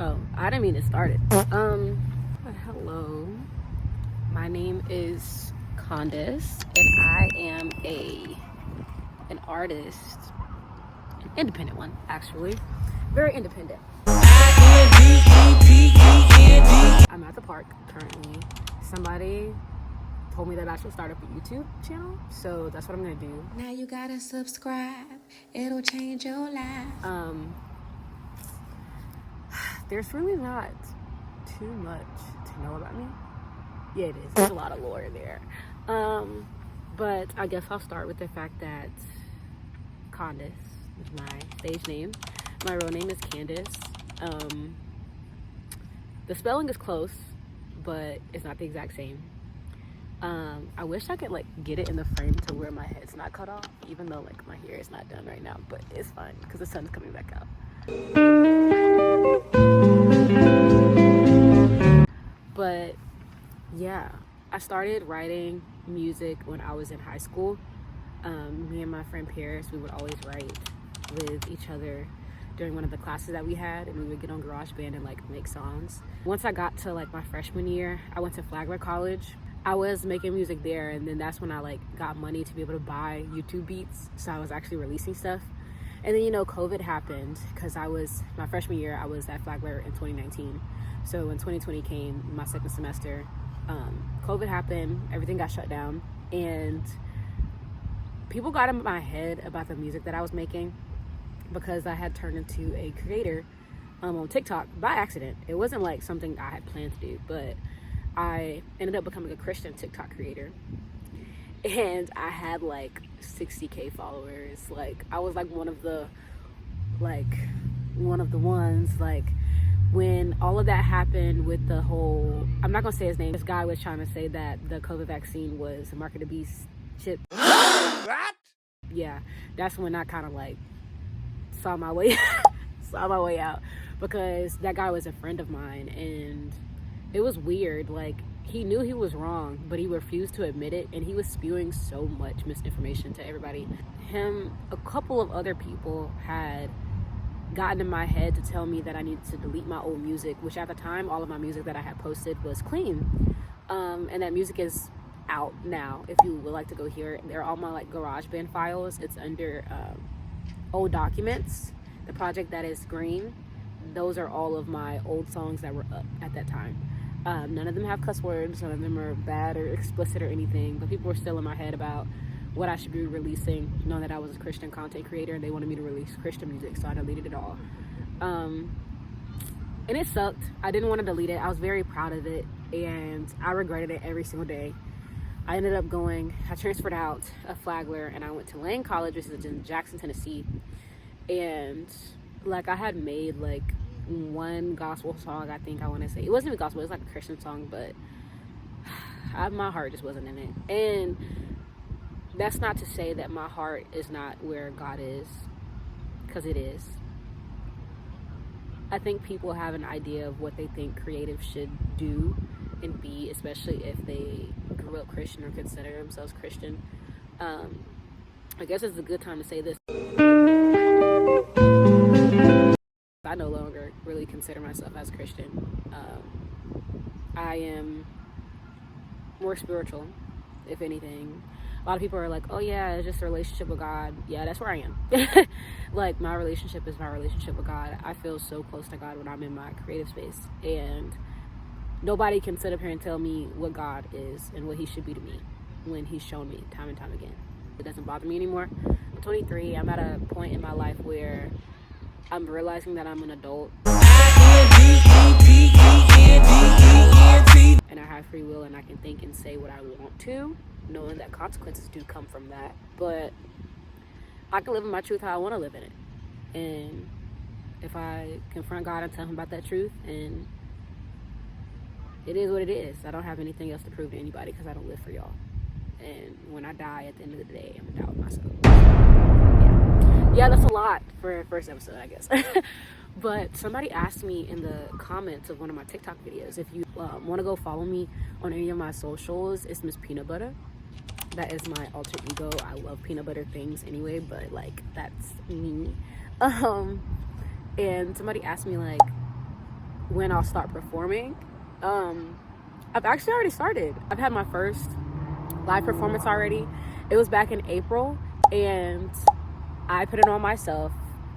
Oh, I didn't mean it started. Hello. My name is Kahndes, and I am an artist, an independent one, actually. Very independent. I'm at the park currently. Somebody told me that I should start up a YouTube channel, so that's what I'm gonna do. Now you gotta subscribe. It'll change your life. There's really not too much to know about me. Yeah, it is. There's a lot of lore there. But I guess I'll start with the fact that Kahndes is my stage name. My real name is Kahndes. The spelling is close, but it's not the exact same. I wish I could get it in the frame to where my head's not cut off, even though my hair is not done right now, but it's fine because the sun's coming back out. But yeah, I started writing music when I was in high school. Me and my friend Paris, we would always write with each other during one of the classes that we had, and we would get on GarageBand and make songs. Once I got to my freshman year, I went to Flagler College. I was making music there, and then that's when I got money to be able to buy YouTube beats, so I was actually releasing stuff. And then COVID happened, because my freshman year I was at Flagler in 2019. So when 2020 came, my second semester, COVID happened, everything got shut down, and people got in my head about the music that I was making because I had turned into a creator on TikTok by accident. It wasn't something I had planned to do, but I ended up becoming a Christian TikTok creator, and I had 60K followers. I was one of the ones. When all of that happened with the whole, I'm not gonna say his name, this guy was trying to say that the COVID vaccine was a mark of the beast shit. What? Yeah, that's when I kind of saw my way out, because that guy was a friend of mine, and it was weird. He knew he was wrong, but he refused to admit it, and he was spewing so much misinformation to everybody. A couple of other people had gotten in my head to tell me that I needed to delete my old music, which at the time all of my music that I had posted was clean, and that music is out now if you would like to go hear it. They're all my GarageBand files. It's under old documents. The project that is green, those are all of my old songs that were up at that time. None of them have cuss words, none of them are bad or explicit or anything, but people were still in my head about what I should be releasing, knowing that I was a Christian content creator, and they wanted me to release Christian music, so I deleted it all. And it sucked. I didn't want to delete it. I was very proud of it, and I regretted it every single day. I ended up I transferred out of Flagler, and I went to Lane College, which is in Jackson, Tennessee, and I had made one gospel song. I think I want to say it wasn't even gospel, it was a Christian song, but my heart just wasn't in it. And that's not to say that my heart is not where God is, because it is. I think people have an idea of what they think creatives should do and be, especially if they grew up Christian or consider themselves Christian. I guess it's a good time to say this. I no longer really consider myself as Christian. I am more spiritual, if anything. A lot of people are oh yeah, it's just a relationship with God. Yeah, that's where I am. My relationship is my relationship with God. I feel so close to God when I'm in my creative space, and nobody can sit up here and tell me what God is and what he should be to me when he's shown me time and time again. It doesn't bother me anymore. I'm 23. I'm at a point in my life where I'm realizing that I'm an adult, and I have free will, and I can think and say what I want to, knowing that consequences do come from that. But I can live in my truth how I want to live in it. And if I confront God and tell him about that truth, and it is what it is. I don't have anything else to prove to anybody, because I don't live for y'all. And when I die, at the end of the day, I'm gonna die with myself. Yeah, that's a lot for a first episode, I guess. But somebody asked me in the comments of one of my TikTok videos, if you want to go follow me on any of my socials, it's Miss Peanut Butter. That is my alter ego. I love peanut butter things anyway, but that's me. And somebody asked me when I'll start performing. I've actually already started. I've had my first live performance already. It was back in April, and I put it on myself,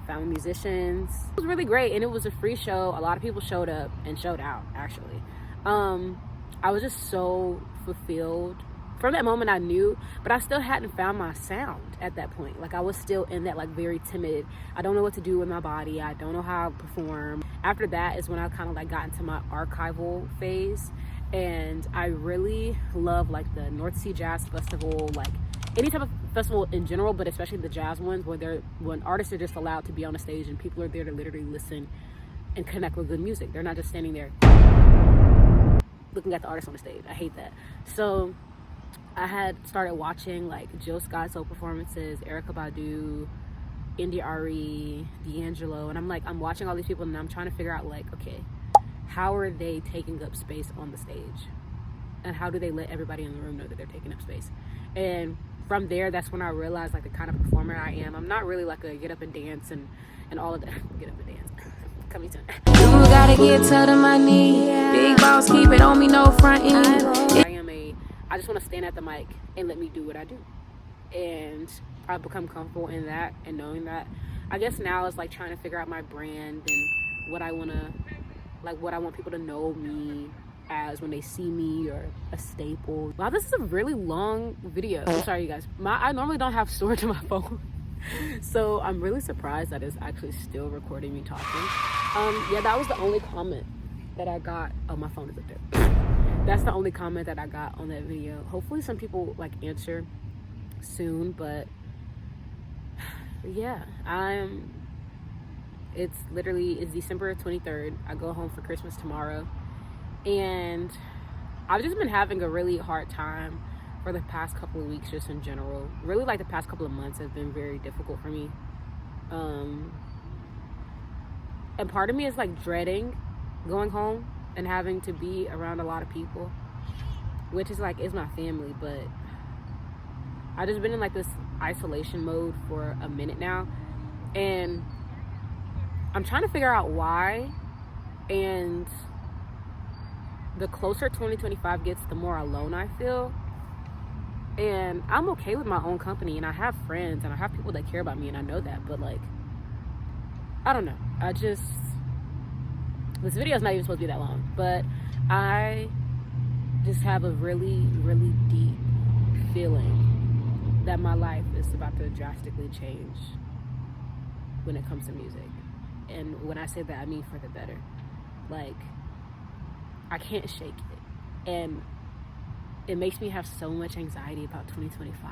found musicians. It was really great, and it was a free show. A lot of people showed up and showed out, actually. I was just so fulfilled. From that moment I knew, but I still hadn't found my sound at that point. Like, I was still in that, like, very timid, I don't know what to do with my body, I don't know how to perform. After that is when I kind of like got into my archival phase, and I really love like the North Sea Jazz Festival, like any type of festival in general, but especially the jazz ones when artists are just allowed to be on a stage and people are there to literally listen and connect with good music. They're not just standing there looking at the artist on the stage. I hate that. So I had started watching like Jill Scott's old performances, Erykah Badu, India Ari, D'Angelo, and I'm watching all these people, and I'm trying to figure out, like, okay, how are they taking up space on the stage, and how do they let everybody in the room know that they're taking up space? And from there, that's when I realized, like, the kind of performer I am. I'm not really like a get up and dance and all of that. Get up and dance. Coming soon. You gotta get to the money. Big boss, keep it on me, no frontin'. I just want to stand at the mic and let me do what I do. And I've become comfortable in that and knowing that. I guess now it's like trying to figure out my brand and what I want people to know me as when they see me, or a staple. Wow, this is a really long video. I'm sorry, you guys. I normally don't have storage on my phone. So I'm really surprised that it's actually still recording me talking. Yeah, that was the only comment that I got. Oh, my phone is up there. That's the only comment that I got on that video. Hopefully some people like answer soon, but yeah, it's December 23rd. I go home for Christmas tomorrow, and I've just been having a really hard time for the past couple of weeks, just in general. Really, like, the past couple of months have been very difficult for me. And part of me is like dreading going home and having to be around a lot of people, which is like, is my family, but I just been in like this isolation mode for a minute now, and I'm trying to figure out why. And the closer 2025 gets, the more alone I feel. And I'm okay with my own company, and I have friends, and I have people that care about me, and I know that, but like, I don't know. This video is not even supposed to be that long, but I just have a really, really deep feeling that my life is about to drastically change when it comes to music. And when I say that, I mean for the better. Like, I can't shake it. And it makes me have so much anxiety about 2025.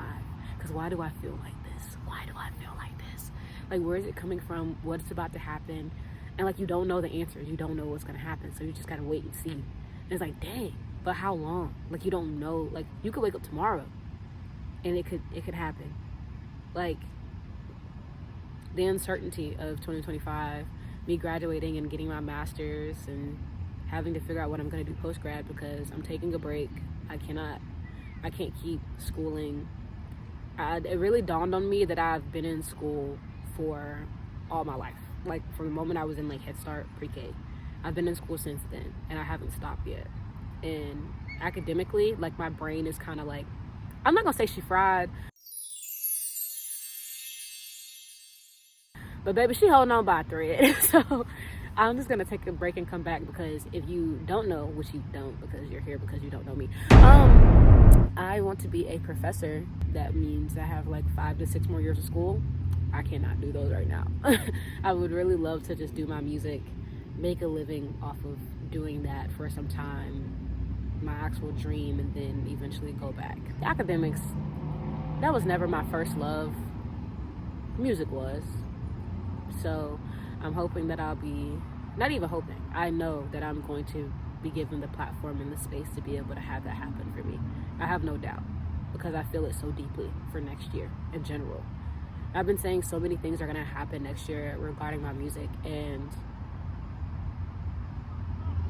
Because why do I feel like this? Why do I feel like this? Like, where is it coming from? What's about to happen? And like, you don't know the answers. You don't know what's going to happen. So you just got to wait and see. And it's like, dang, but how long? Like, you don't know. Like, you could wake up tomorrow and it could happen. Like, the uncertainty of 2025, me graduating and getting my master's and having to figure out what I'm going to do post-grad, because I'm taking a break. I can't keep schooling. It really dawned on me that I've been in school for all my life. Like, from the moment I was in like Head Start, pre-K, I've been in school since then, and I haven't stopped yet. And academically, like, my brain is kind of like, I'm not gonna say she fried, but baby, she holding on by a thread. So I'm just gonna take a break and come back, because if you don't know, which you don't because you're here because you don't know me, I want to be a professor. That means I have like 5 to 6 more years of school. I cannot do those right now. I would really love to just do my music, make a living off of doing that for some time, my actual dream, and then eventually go back. Academics, that was never my first love. Music was. So I'm hoping that I'll be, not even hoping, I know that I'm going to be given the platform and the space to be able to have that happen for me. I have no doubt, because I feel it so deeply for next year in general. I've been saying so many things are going to happen next year regarding my music, and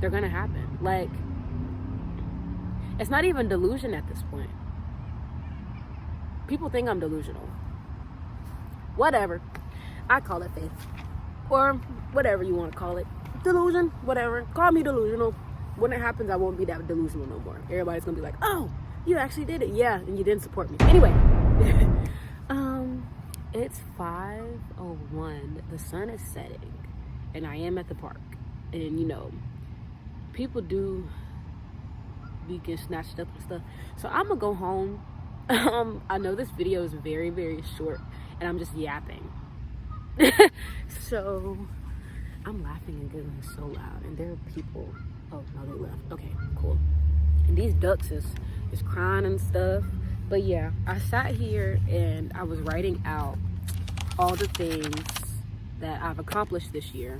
they're going to happen. Like, it's not even delusion at this point. People think I'm delusional. Whatever. I call it faith, or whatever you want to call it. delusion, whatever. Call me delusional. When it happens, I won't be that delusional no more. Everybody's gonna be like, oh, you actually did it. Yeah, and you didn't support me. Anyway, it's 5:01. The sun is setting, and I am at the park. And, you know, people do be getting snatched up and stuff. So I'm gonna go home. I know this video is very, very short, and I'm just yapping. So I'm laughing and giggling so loud, and there are people. Oh no, they left. Okay, cool. And these ducks is crying and stuff. But yeah, I sat here and I was writing out all the things that I've accomplished this year.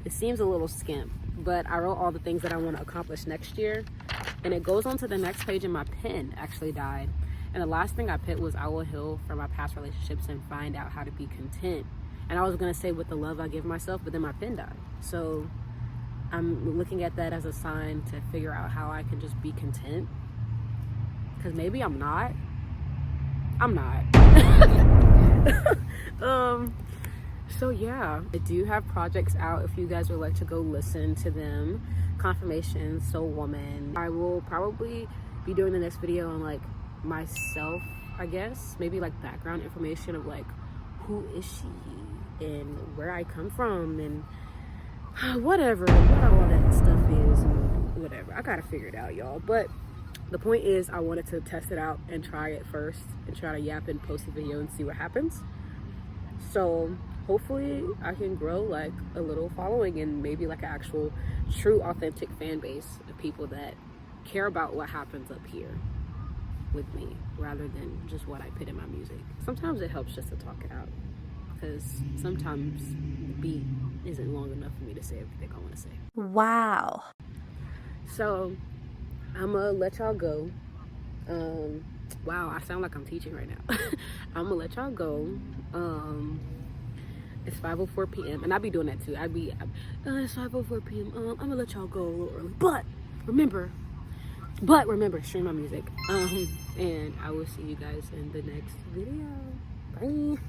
It seems a little skimp, but I wrote all the things that I want to accomplish next year, and it goes on to the next page, and my pen actually died. And the last thing I put was, I will heal from my past relationships and find out how to be content. And I was gonna say, with the love I give myself, but then my pen died. So I'm looking at that as a sign to figure out how I can just be content, because maybe I'm not. So yeah, I do have projects out if you guys would like to go listen to them. Confirmation, Soul Woman. I will probably be doing the next video on like myself, I guess. Maybe like background information of like, who is she and where I come from and whatever, what all that stuff is and whatever. I gotta figure it out, y'all. But the point is, I wanted to test it out and try it first and try to yap and post a video and see what happens. So hopefully I can grow like a little following and maybe like an actual true authentic fan base of people that care about what happens up here with me rather than just what I put in my music. Sometimes it helps just to talk it out, because sometimes the beat isn't long enough for me to say everything I want to say. Wow. So I'm gonna let y'all go. Wow, I sound like I'm teaching right now. I'm gonna let y'all go. It's 5:04 p.m. and I'll be doing that too. It's 5:04 p.m. I'm gonna let y'all go a little early. But remember, stream my music. And I will see you guys in the next video. Bye.